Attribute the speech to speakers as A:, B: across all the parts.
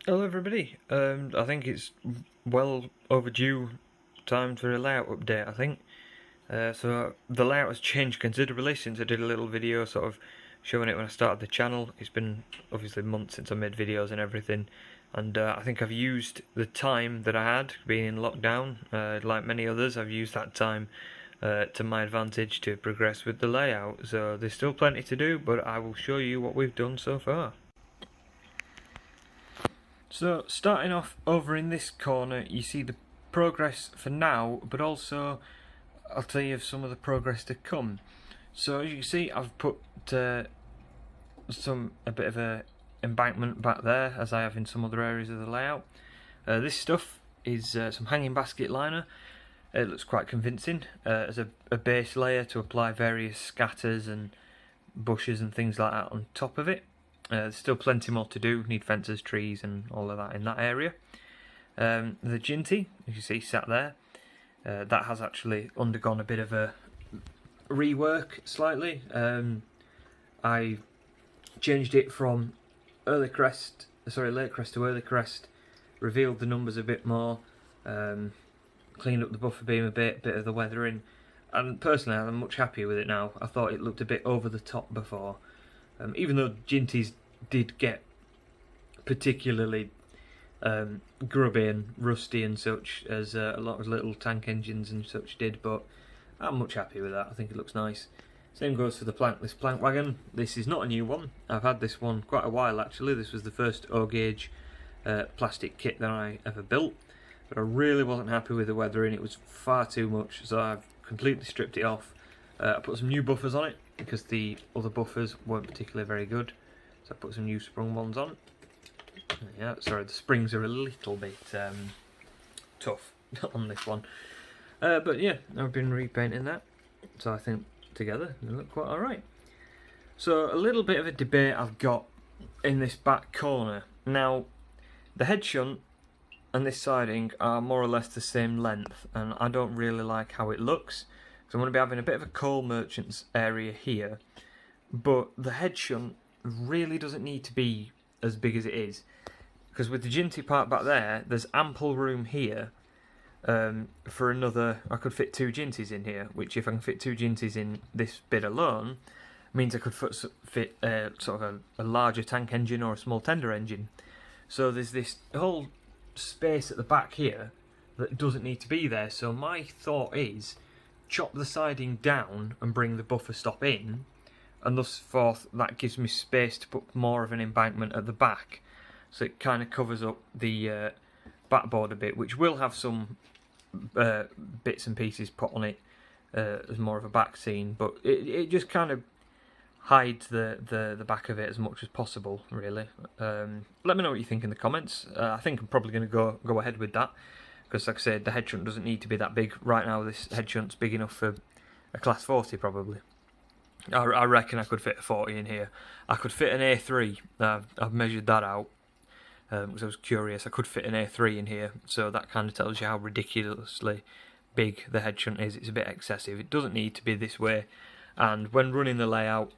A: Hello everybody, I think it's well overdue time for a layout update, I think. So the layout has changed considerably since I did a little video sort of showing it when I started the channel. It's been obviously months since I made videos and everything, and I think I've used the time that I had being in lockdown, like many others. I've used that time to my advantage to progress with the layout, so there's still plenty to do, but I will show you what we've done so far. So starting off over in this corner, you see the progress for now, but also I'll tell you of some of the progress to come. So as you can see, I've put a bit of a embankment back there, as I have in some other areas of the layout. This stuff is some hanging basket liner. It looks quite convincing as a base layer to apply various scatters and bushes and things like that on top of it. There's still plenty more to do, need fences, trees and all of that in that area. The Ginty, as you see sat there, that has actually undergone a bit of a rework slightly. I changed it from late crest to early crest, revealed the numbers a bit more, cleaned up the buffer beam a bit of the weathering, and personally I'm much happier with it now. I thought it looked a bit over the top before. Even though Ginties did get particularly grubby and rusty and such, as a lot of little tank engines and such did, but I'm much happier with that. I think it looks nice. Same goes for this plank wagon. This is not a new one. I've had this one quite a while actually. This was the first O-gauge plastic kit that I ever built, but I really wasn't happy with the weathering. It was far too much, so I've completely stripped it off. I put some new buffers on it because the other buffers weren't particularly very good, so I put some new sprung ones on. Yeah, sorry, the springs are a little bit tough on this one, but yeah, I've been repainting that, so I think together they look quite alright. So a little bit of a debate I've got in this back corner. Now, the head shunt and this siding are more or less the same length, and I don't really like how it looks. So I'm going to be having a bit of a coal merchants area here, but the head shunt really doesn't need to be as big as it is, because with the Ginty part back there, there's ample room here for another. I could fit two Ginties in here, which if I can fit two Ginties in this bit alone, means I could fit sort of a larger tank engine or a small tender engine. So there's this whole space at the back here that doesn't need to be there. So my thought is, chop the siding down and bring the buffer stop in, and thus forth that gives me space to put more of an embankment at the back, so it kind of covers up the backboard a bit, which will have some bits and pieces put on it as more of a back scene, but it just kind of hides the back of it as much as possible, really. Let me know what you think in the comments. I think I'm probably going to go ahead with that, because like I said, the head shunt doesn't need to be that big. Right now this head shunt's big enough for a class 40 probably. I reckon I could fit a 40 in here. I could fit an A3, I've measured that out because I was curious. I could fit an A3 in here, so that kind of tells you how ridiculously big the head shunt is. It's a bit excessive. It doesn't need to be this way, and when running the layout,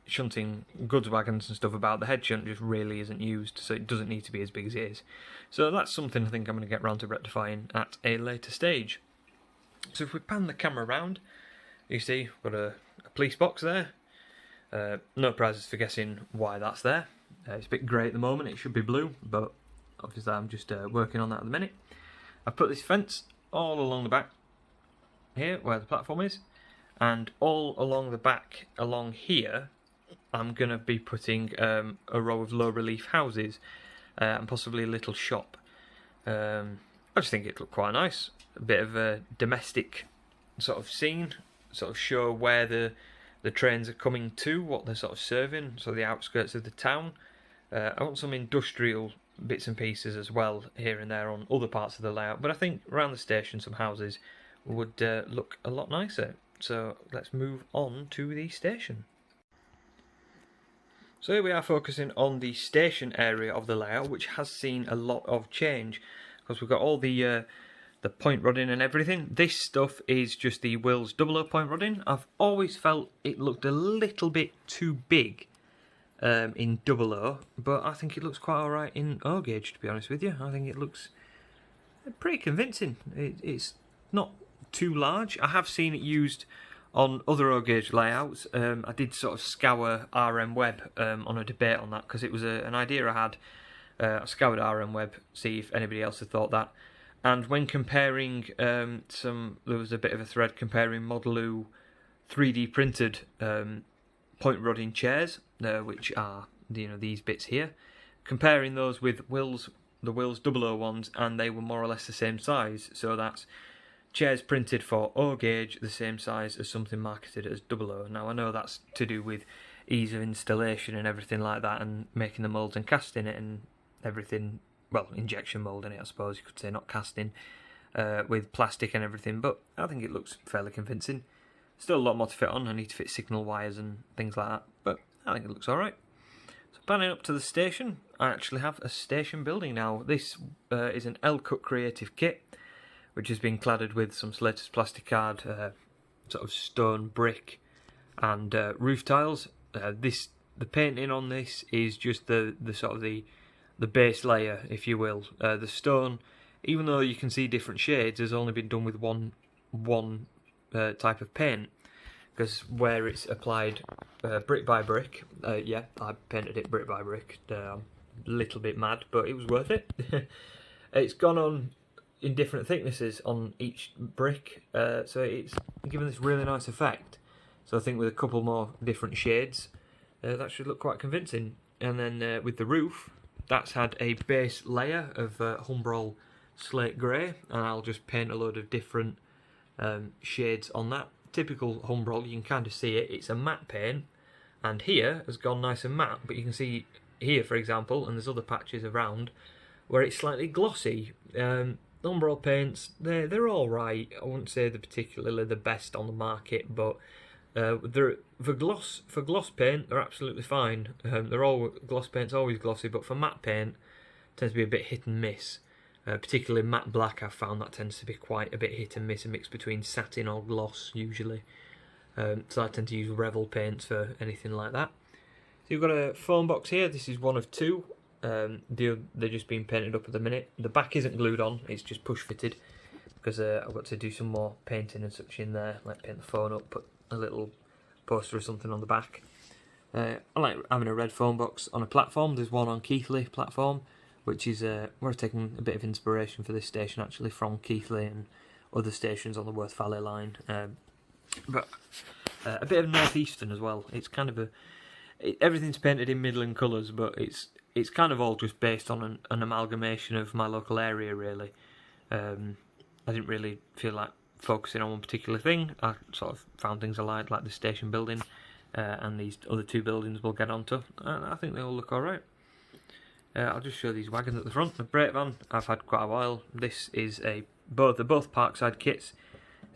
A: shunting goods wagons and stuff about, the head shunt just really isn't used, so it doesn't need to be as big as it is. So that's something I think I'm going to get round to rectifying at a later stage. So if we pan the camera around, you see we've got a police box there. No prizes for guessing why that's there. It's a bit grey at the moment, it should be blue, but obviously I'm just working on that at the minute. I've put this fence all along the back here where the platform is, and all along the back along here I'm going to be putting a row of low relief houses and possibly a little shop. I just think it looked quite nice. A bit of a domestic sort of scene, sort of show where the trains are coming to, what they're sort of serving, so the outskirts of the town. I want some industrial bits and pieces as well here and there on other parts of the layout, but I think around the station some houses would look a lot nicer. So let's move on to the station. So here we are focusing on the station area of the layout, which has seen a lot of change, because we've got all the point rodding and everything. This stuff is just the Wills 00 point rodding. I've always felt it looked a little bit too big in 00, but I think it looks quite alright in O gauge, to be honest with you. I think it looks pretty convincing. It's not too large. I have seen it used on other O gauge layouts. I did sort of scour RM Web on a debate on that, because it was an idea I had. I scoured RM Web, see if anybody else had thought that. And when comparing there was a bit of a thread comparing Modeloo 3D printed point rodding chairs, which are these bits here, comparing those with the Wills 001s, and they were more or less the same size. So that's chairs printed for O gauge, the same size as something marketed as 00. Now I know that's to do with ease of installation and everything like that, and making the moulds and casting it and everything. Well, injection moulding it, I suppose you could say, not casting, with plastic and everything. But I think it looks fairly convincing. Still a lot more to fit on. I need to fit signal wires and things like that, but I think it looks alright. So panning up to the station, I actually have a station building now. This is an L-Cut Creative kit, which has been cladded with some Slater's plasticard, sort of stone, brick, and roof tiles. The painting on this is just the sort of the base layer, if you will. The stone, even though you can see different shades, has only been done with one type of paint, because where it's applied brick by brick, yeah, I painted it brick by brick. I'm a little bit mad, but it was worth it. It's gone on in different thicknesses on each brick, so it's given this really nice effect. So I think with a couple more different shades, that should look quite convincing. And then with the roof, that's had a base layer of Humbrol slate grey, and I'll just paint a load of different shades on that. Typical Humbrol, you can kind of see it, it's a matte paint, and here has gone nice and matte, but you can see here, for example, and there's other patches around, where it's slightly glossy. Humbrol paints, they're alright. I wouldn't say they're particularly the best on the market, but for gloss paint, they're absolutely fine. Gloss paint's always glossy, but for matte paint, it tends to be a bit hit and miss. Particularly matte black, I've found that tends to be quite a bit hit and miss, a mix between satin or gloss usually. So I tend to use Revel paints for anything like that. So you've got a foam box here. This is one of two. They're just being painted up at the minute. The back isn't glued on, it's just push fitted, because I've got to do some more painting and such in there, like paint the phone up, put a little poster or something on the back. I like having a red foam box on a platform. There's one on Keighley platform, which is we're taking a bit of inspiration for this station actually from Keighley and other stations on the Worth Valley line, but a bit of northeastern as well. It's kind of everything's painted in Midland colours, but it's kind of all just based on an amalgamation of my local area really. I didn't really feel like focusing on one particular thing. I sort of found things I like the station building, and these other two buildings we'll get onto, and I think they all look alright. I'll just show these wagons at the front. The brake van I've had quite a while. This is they're both Parkside kits.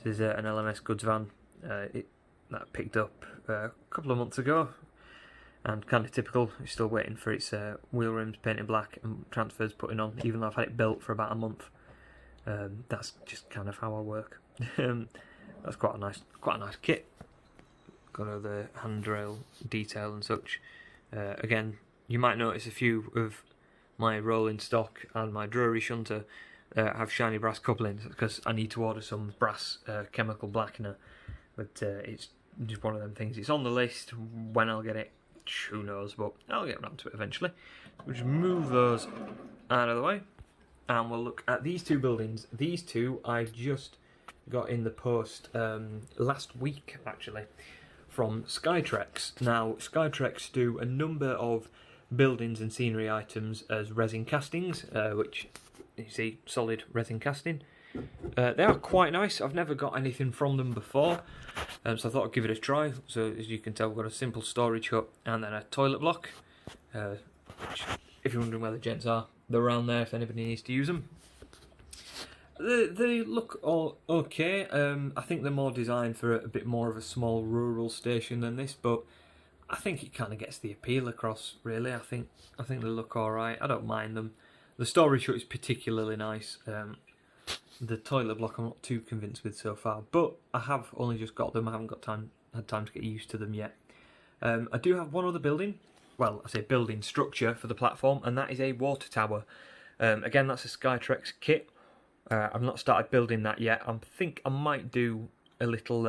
A: This is an LMS goods van that I picked up a couple of months ago, and kind of typical. It's still waiting for its wheel rims painted black and transfers putting on, even though I've had it built for about a month. That's just kind of how I work. That's quite a nice kit. Got all the handrail detail and such. Again, you might notice a few of my rolling stock and my Drury shunter have shiny brass couplings, because I need to order some brass chemical blackener, but it's just one of them things. It's on the list. When I'll get it, who knows, but I'll get around to it eventually. We'll just move those out of the way, and we'll look at these two buildings. These two I just got in the post last week actually, from Skytrex. Now Skytrex do a number of buildings and scenery items as resin castings, which you see, solid resin casting. They are quite nice. I've never got anything from them before, so I thought I'd give it a try. So as you can tell, we've got a simple storage hut and then a toilet block, which, if you're wondering where the gents are, they're around there if anybody needs to use them. They look all okay. I think they're more designed for a bit more of a small rural station than this, but I think it kind of gets the appeal across, really. I think they look alright. I don't mind them. The storage hut is particularly nice. The toilet block I'm not too convinced with so far, but I have only just got them. I haven't had time to get used to them yet. I do have one other building. well, I say building structure for the platform, and that is a water tower. Again, that's a Skytrex kit. I've not started building that yet. I think I might do a little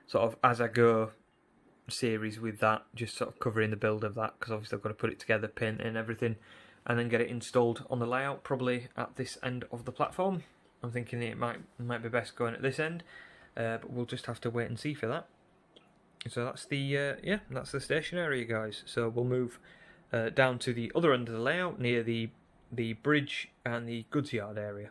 A: sort of as I go series with that, just sort of covering the build of that, because obviously I've got to put it together, paint and everything, and then get it installed on the layout, probably at this end of the platform. I'm thinking it might be best going at this end, but we'll just have to wait and see for that. So that's the yeah, that's the station area, guys. So we'll move down to the other end of the layout, near the bridge and the goods yard area.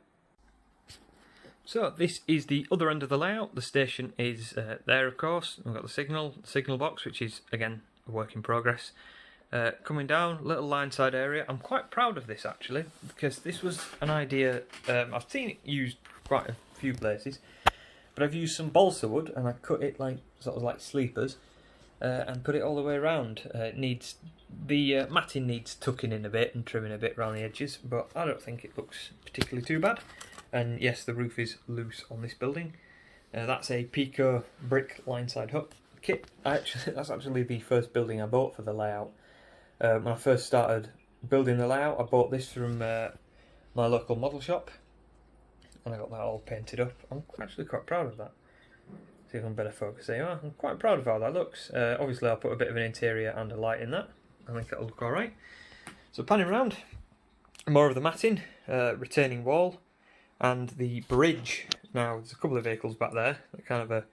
A: So this is the other end of the layout. The station is there, of course. We've got the signal box, which is again a work in progress. Coming down, little line side area. I'm quite proud of this actually, because this was an idea. I've seen it used quite a few places, but I've used some balsa wood and I cut it like sort of like sleepers, and put it all the way around. It needs the matting needs tucking in a bit and trimming a bit around the edges, but I don't think it looks particularly too bad. And yes, the roof is loose on this building. That's a Pico brick line side hut kit. That's actually the first building I bought for the layout. When I first started building the layout, I bought this from my local model shop, and I got that all painted up. I'm actually quite proud of that. See if I'm better focusing. Oh, I'm quite proud of how that looks. Obviously, I'll put a bit of an interior and a light in that. I think it'll look alright. So panning around, more of the matting, retaining wall, and the bridge. Now there's a couple of vehicles back there that kind of a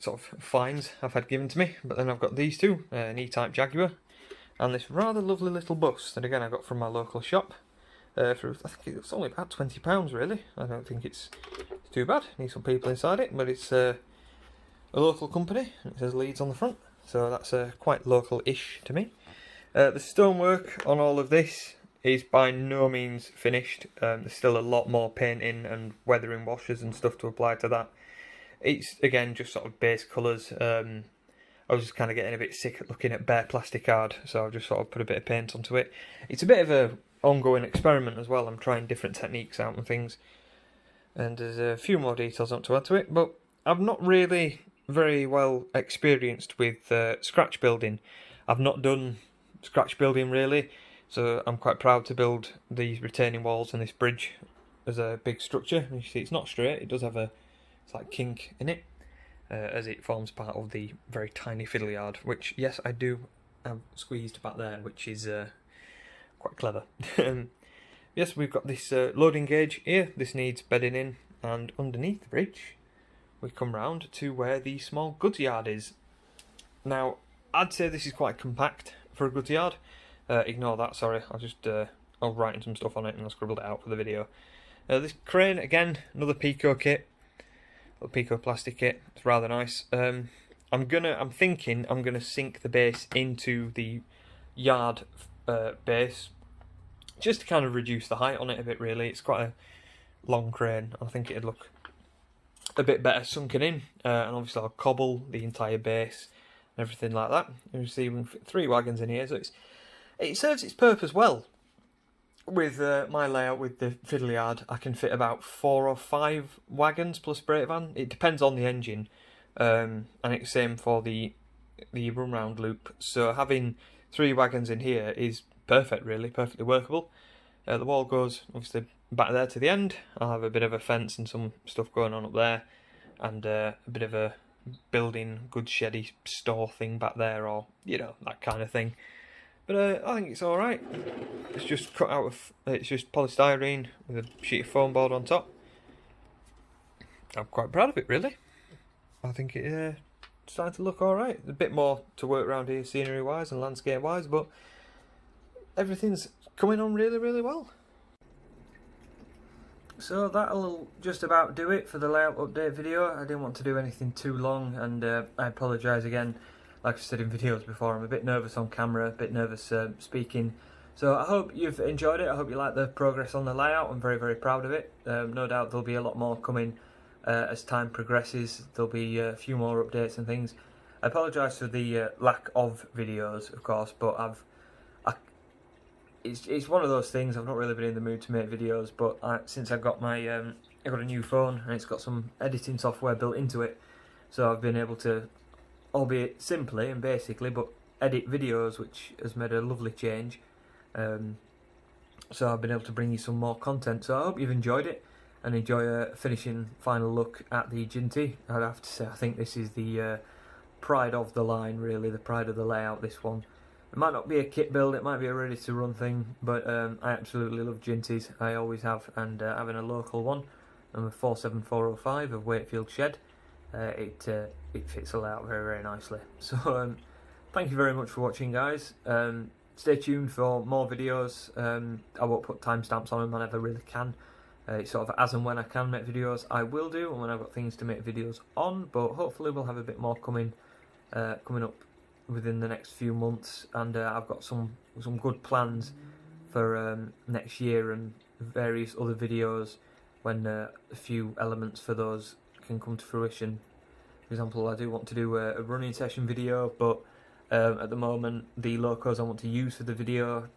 A: sort of fines I've had given to me, but then I've got these two, an E-Type Jaguar and this rather lovely little bus that again I got from my local shop for, I think it's only about £20 really. I don't think it's too bad. Need some people inside it, but it's a local company and it says Leeds on the front, so that's quite local-ish to me. The stonework on all of this is by no means finished. There's still a lot more painting and weathering washes and stuff to apply to that. It's again just sort of base colours. I was just kind of getting a bit sick at looking at bare plastic art, so I've just sort of put a bit of paint onto it. It's a bit of a ongoing experiment as well. I'm trying different techniques out and things, and there's a few more details I want to add to it, but I'm not really very well experienced with scratch building. I've not done scratch building really. So I'm quite proud to build these retaining walls and this bridge as a big structure. And you see it's not straight, it does have a slight kink in it, as it forms part of the very tiny fiddle yard, which yes I do have squeezed back there, which is quite clever. Yes, we've got this loading gauge here. This needs bedding in, and underneath the bridge we come round to where the small goods yard is. Now I'd say this is quite compact for a goods yard. Ignore that, sorry, I'll write some stuff on it and I'll scribble it out for the video. This crane, again, another Pico kit, little Pico plastic kit, it's rather nice. I'm thinking I'm gonna sink the base into the yard base, just to kind of reduce the height on it a bit really. It's quite a long crane, I think it'd look a bit better sunken in, and obviously I'll cobble the entire base and everything like that. You see we can fit 3 wagons in here, so it serves its purpose well. With my layout with the fiddle yard, I can fit about 4 or 5 wagons plus brake van. It depends on the engine, and it's same for the run round loop. So having 3 wagons in here is perfect, really, perfectly workable. The wall goes obviously back there to the end. I'll have a bit of a fence and some stuff going on up there, and a bit of a building goods sheddy store thing back there, or you know, that kind of thing. But I think it's alright. It's just cut out of, it's just polystyrene with a sheet of foam board on top. I'm quite proud of it really. I think it's starting to look alright. A bit more to work around here scenery wise and landscape wise, but everything's coming on really, really well. So that'll just about do it for the layout update video. I didn't want to do anything too long, and I apologise again. Like I said in videos before, I'm a bit nervous on camera, a bit nervous speaking. So I hope you've enjoyed it. I hope you like the progress on the layout. I'm very, very proud of it. No doubt there'll be a lot more coming as time progresses. There'll be a few more updates and things. I apologise for the lack of videos, of course, but it's one of those things. I've not really been in the mood to make videos, but since I've got my I got a new phone and it's got some editing software built into it, so I've been able to, albeit simply and basically, but edit videos, which has made a lovely change. So I've been able to bring you some more content. So I hope you've enjoyed it and enjoy a finishing final look at the Ginty. I'd have to say I think this is the pride of the line, really, the pride of the layout, this one. It might not be a kit build, it might be a ready to run thing, but I absolutely love Ginties, I always have, and having a local one, number 47405 of Wakefield Shed, it fits the layout very, very nicely. So thank you very much for watching, guys. Stay tuned for more videos. I won't put timestamps on them, I never really can. It's sort of as and when I can make videos, I will do, and when I've got things to make videos on, but hopefully we'll have a bit more coming up within the next few months, and I've got some good plans for next year and various other videos when a few elements for those can come to fruition. For example, I do want to do a running session video, but at the moment the locos I want to use for the video,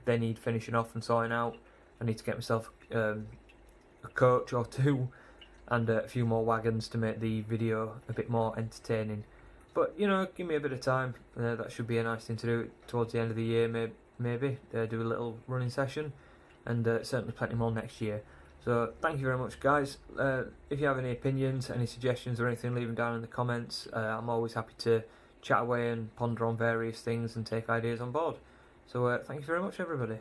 A: they need finishing off and sorting out. I need to get myself a coach or two and a few more wagons to make the video a bit more entertaining. But, you know, give me a bit of time. That should be a nice thing to do towards the end of the year, maybe. Do a little running session, and certainly plenty more next year. So, thank you very much, guys. If you have any opinions, any suggestions or anything, leave them down in the comments. I'm always happy to chat away and ponder on various things and take ideas on board. So, thank you very much, everybody.